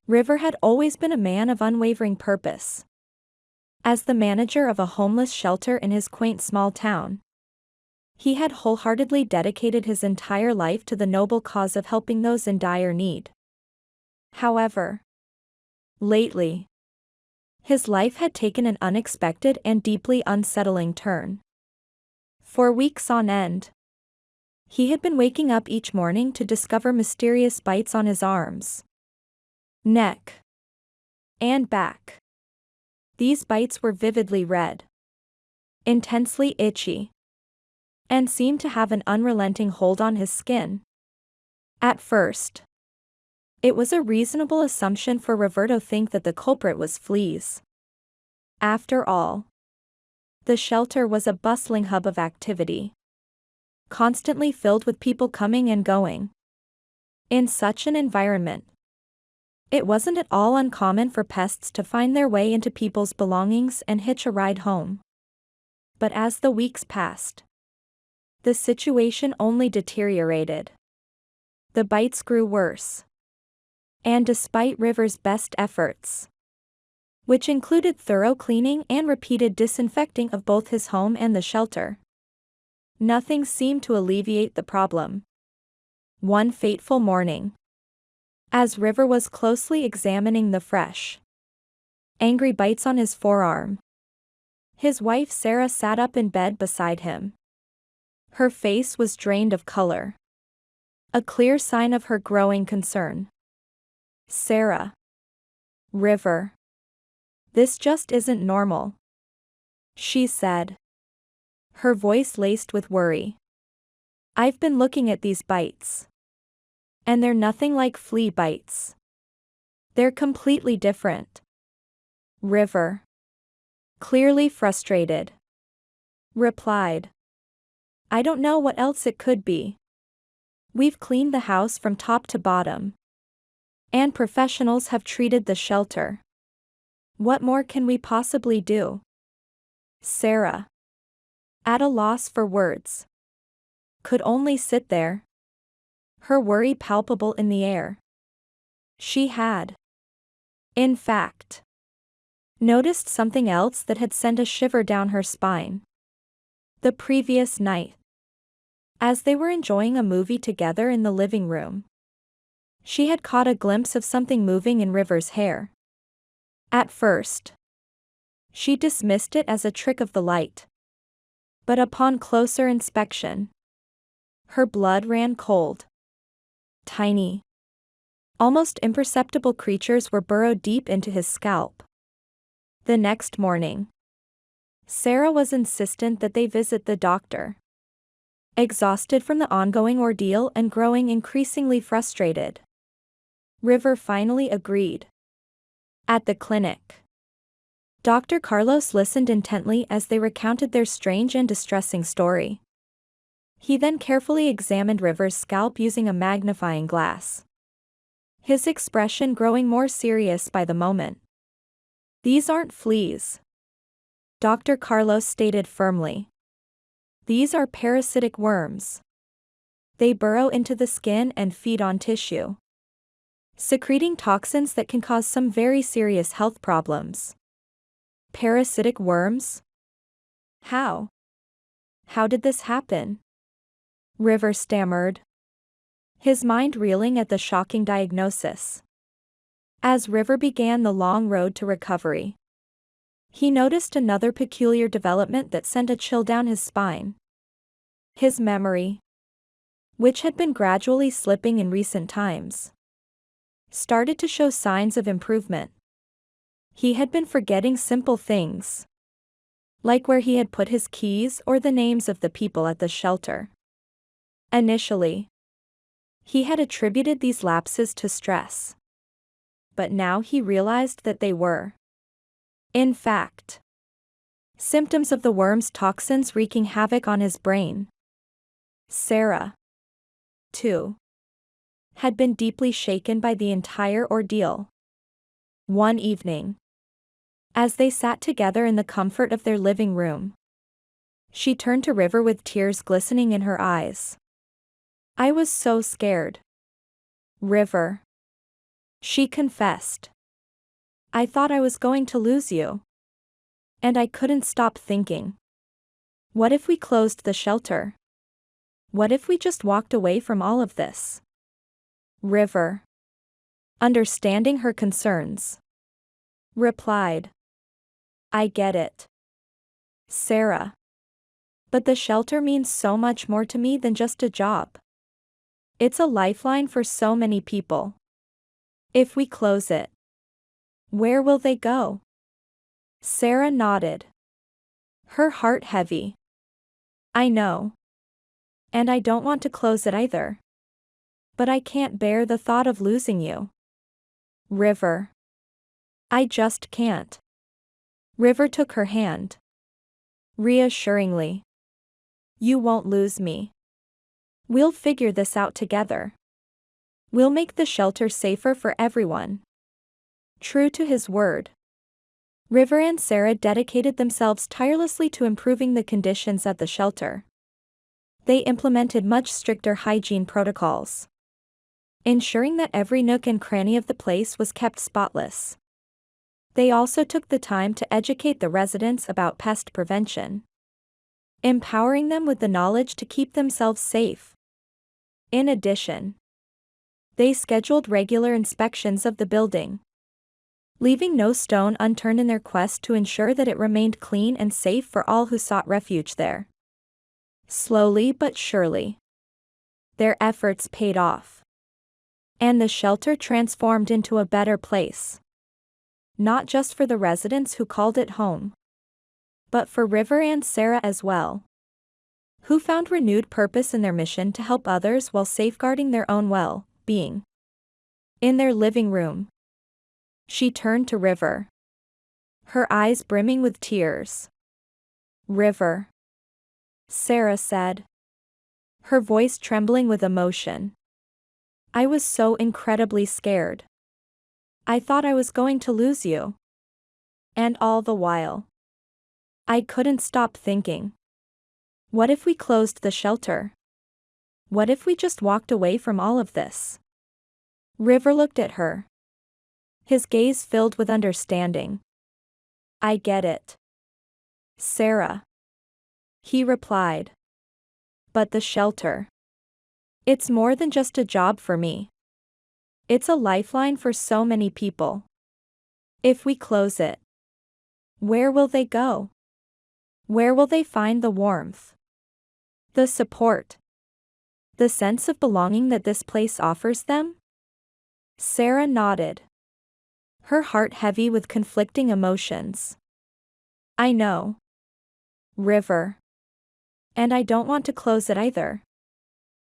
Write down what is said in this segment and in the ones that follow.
River had always been a man of unwavering purpose. As the manager of a homeless shelter in his quaint small town, he had wholeheartedly dedicated his entire life to the noble cause of helping those in dire need. However, lately, his life had taken an unexpected and deeply unsettling turn. For weeks on end, he had been waking up each morning to discover mysterious bites on his arms, neck, and back. These bites were vividly red, intensely itchy, and seemed to have an unrelenting hold on his skin. At first, it was a reasonable assumption for River to think that the culprit was fleas. After all, the shelter was a bustling hub of activity, constantly filled with people coming and going. In such an environment, it wasn't at all uncommon for pests to find their way into people's belongings and hitch a ride home. But as the weeks passed, the situation only deteriorated. The bites grew worse. And despite River's best efforts, which included thorough cleaning and repeated disinfecting of both his home and the shelter, nothing seemed to alleviate the problem. One fateful morning, as River was closely examining the fresh, angry bites on his forearm, his wife Sarah sat up in bed beside him. Her face was drained of color, a clear sign of her growing concern. "Sarah. River. This just isn't normal," she said, her voice laced with worry. "I've been looking at these bites, and they're nothing like flea bites. They're completely different." River, clearly frustrated, replied, "I don't know what else it could be. We've cleaned the house from top to bottom, and professionals have treated the shelter. What more can we possibly do?" Sarah, at a loss for words, could only sit there, her worry palpable in the air. She had, in fact, noticed something else that had sent a shiver down her spine. The previous night, as they were enjoying a movie together in the living room, she had caught a glimpse of something moving in River's hair. At first, she dismissed it as a trick of the light. But upon closer inspection, her blood ran cold. Tiny, almost imperceptible creatures were burrowed deep into his scalp. The next morning, Sarah was insistent that they visit the doctor. Exhausted from the ongoing ordeal and growing increasingly frustrated, River finally agreed. At the clinic, Dr. Carlos listened intently as they recounted their strange and distressing story. He then carefully examined River's scalp using a magnifying glass, his expression growing more serious by the moment. "These aren't fleas," Dr. Carlos stated firmly. "These are parasitic worms. They burrow into the skin and feed on tissue, secreting toxins that can cause some very serious health problems." Parasitic worms? How? How did this happen? River stammered, his mind reeling at the shocking diagnosis. As River began the long road to recovery, he noticed another peculiar development that sent a chill down his spine. His memory, which had been gradually slipping in recent times, started to show signs of improvement. He had been forgetting simple things, like where he had put his keys or the names of the people at the shelter. Initially, he had attributed these lapses to stress, but now he realized that they were, in fact, symptoms of the worm's toxins wreaking havoc on his brain. Sarah, too, had been deeply shaken by the entire ordeal. One evening, as they sat together in the comfort of their living room, she turned to River with tears glistening in her eyes. "I was so scared, River. She confessed. I thought I was going to lose you. And I couldn't stop thinking. What if we closed the shelter? What if we just walked away from all of this? River, understanding her concerns, replied. I get it, Sarah. But the shelter means so much more to me than just a job. It's a lifeline for so many people. If we close it, where will they go? Sarah nodded, her heart heavy. I know. And I don't want to close it either. But I can't bear the thought of losing you. River. I just can't. River took her hand. Reassuringly. You won't lose me. We'll figure this out together. We'll make the shelter safer for everyone. True to his word, River and Sarah dedicated themselves tirelessly to improving the conditions at the shelter. They implemented much stricter hygiene protocols, ensuring that every nook and cranny of the place was kept spotless. They also took the time to educate the residents about pest prevention, empowering them with the knowledge to keep themselves safe. In addition, they scheduled regular inspections of the building, leaving no stone unturned in their quest to ensure that it remained clean and safe for all who sought refuge there. Slowly but surely, their efforts paid off, and the shelter transformed into a better place. Not just for the residents who called it home, but for River and Sarah as well, who found renewed purpose in their mission to help others while safeguarding their own well-being. In their living room, she turned to River, her eyes brimming with tears. River, Sarah said, her voice trembling with emotion. I was so incredibly scared. I thought I was going to lose you. And all the while, I couldn't stop thinking. What if we closed the shelter? What if we just walked away from all of this? River looked at her, his gaze filled with understanding. I get it, Sarah, he replied. But the shelter, it's more than just a job for me. It's a lifeline for so many people. If we close it, where will they go? Where will they find the warmth, the support, the sense of belonging that this place offers them? Sarah nodded, her heart heavy with conflicting emotions. I know, River. And I don't want to close it either.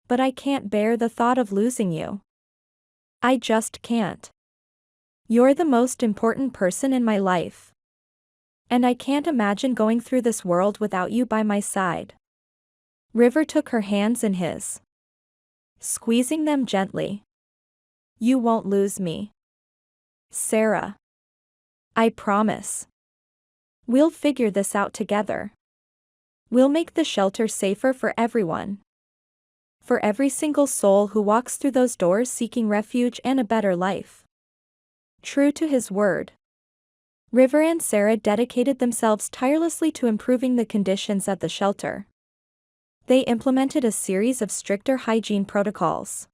But I can't bear the thought of losing you. I just can't. You're the most important person in my life. And I can't imagine going through this world without you by my side. River took her hands in his, squeezing them gently. You won't lose me, Sarah. I promise. We'll figure this out together. We'll make the shelter safer for everyone. For every single soul who walks through those doors seeking refuge and a better life. True to his word, River and Sarah dedicated themselves tirelessly to improving the conditions at the shelter. They implemented a series of stricter hygiene protocols,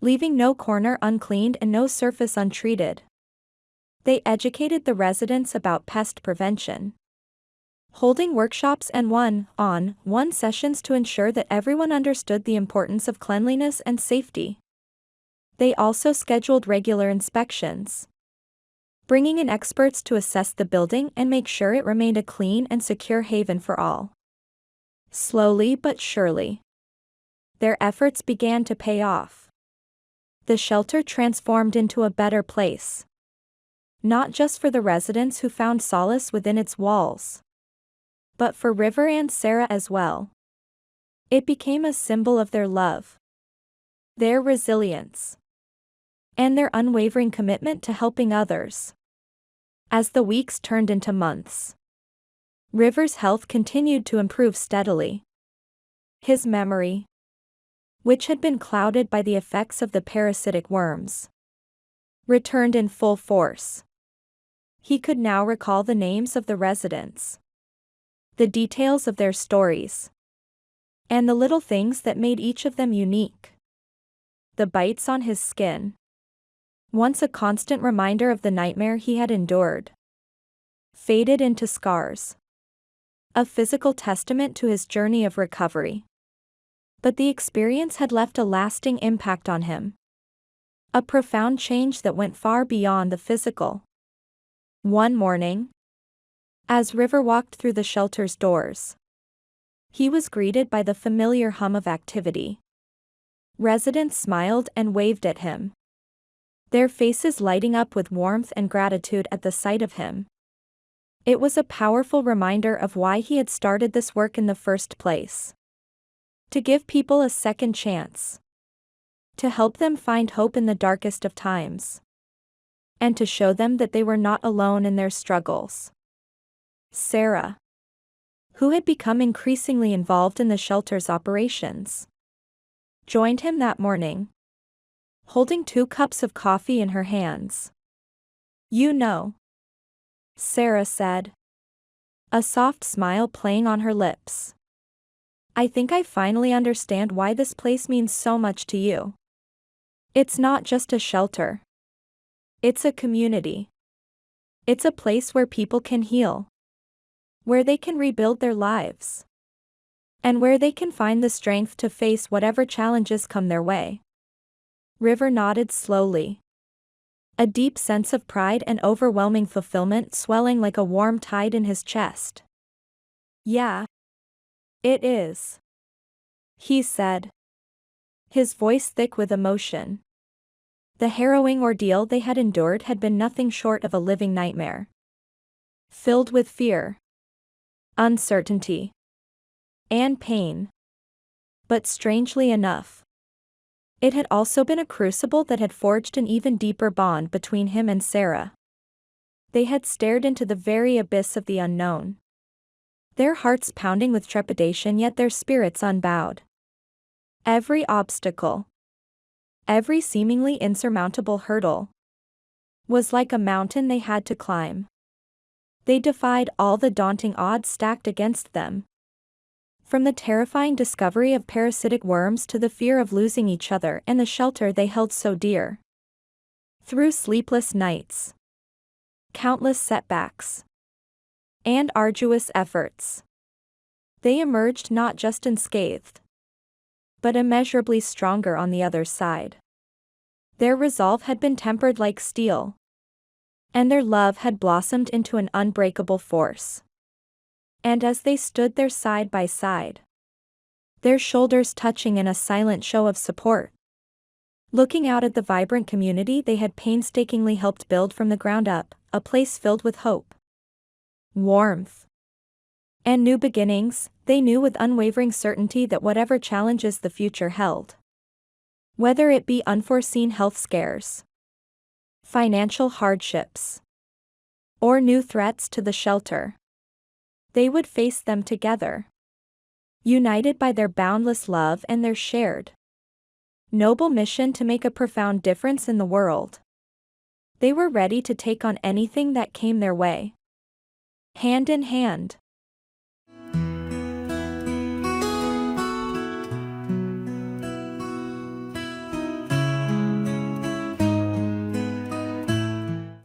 leaving no corner uncleaned and no surface untreated. They educated the residents about pest prevention, holding workshops and one-on-one sessions to ensure that everyone understood the importance of cleanliness and safety. They also scheduled regular inspections, bringing in experts to assess the building and make sure it remained a clean and secure haven for all. Slowly but surely, their efforts began to pay off. The shelter transformed into a better place, not just for the residents who found solace within its walls, but for River and Sarah as well. It became a symbol of their love, their resilience, and their unwavering commitment to helping others. As the weeks turned into months, River's health continued to improve steadily. His memory, which had been clouded by the effects of the parasitic worms, returned in full force. He could now recall the names of the residents, the details of their stories, and the little things that made each of them unique. The bites on his skin, once a constant reminder of the nightmare he had endured, faded into scars, a physical testament to his journey of recovery. But the experience had left a lasting impact on him, a profound change that went far beyond the physical. One morning, as River walked through the shelter's doors, he was greeted by the familiar hum of activity. Residents smiled and waved at him, their faces lighting up with warmth and gratitude at the sight of him. It was a powerful reminder of why he had started this work in the first place. To give people a second chance, to help them find hope in the darkest of times, and to show them that they were not alone in their struggles. Sarah, who had become increasingly involved in the shelter's operations, joined him that morning, holding 2 cups of coffee in her hands. "You know," Sarah said, a soft smile playing on her lips, "I think I finally understand why this place means so much to you. It's not just a shelter. It's a community. It's a place where people can heal, where they can rebuild their lives, and where they can find the strength to face whatever challenges come their way." River nodded slowly, a deep sense of pride and overwhelming fulfillment swelling like a warm tide in his chest. "Yeah, it is," he said, his voice thick with emotion. The harrowing ordeal they had endured had been nothing short of a living nightmare, filled with fear, uncertainty, and pain. But strangely enough, it had also been a crucible that had forged an even deeper bond between him and Sarah. They had stared into the very abyss of the unknown, their hearts pounding with trepidation yet their spirits unbowed. Every obstacle, every seemingly insurmountable hurdle, was like a mountain they had to climb. They defied all the daunting odds stacked against them, from the terrifying discovery of parasitic worms to the fear of losing each other and the shelter they held so dear. Through sleepless nights, countless setbacks, and arduous efforts, they emerged not just unscathed, but immeasurably stronger on the other side. Their resolve had been tempered like steel, and their love had blossomed into an unbreakable force. And as they stood there side by side, their shoulders touching in a silent show of support, looking out at the vibrant community they had painstakingly helped build from the ground up, a place filled with hope, warmth, and new beginnings, they knew with unwavering certainty that whatever challenges the future held, whether it be unforeseen health scares, financial hardships, or new threats to the shelter, they would face them together, united by their boundless love and their shared, noble mission to make a profound difference in the world. They were ready to take on anything that came their way. Hand in hand,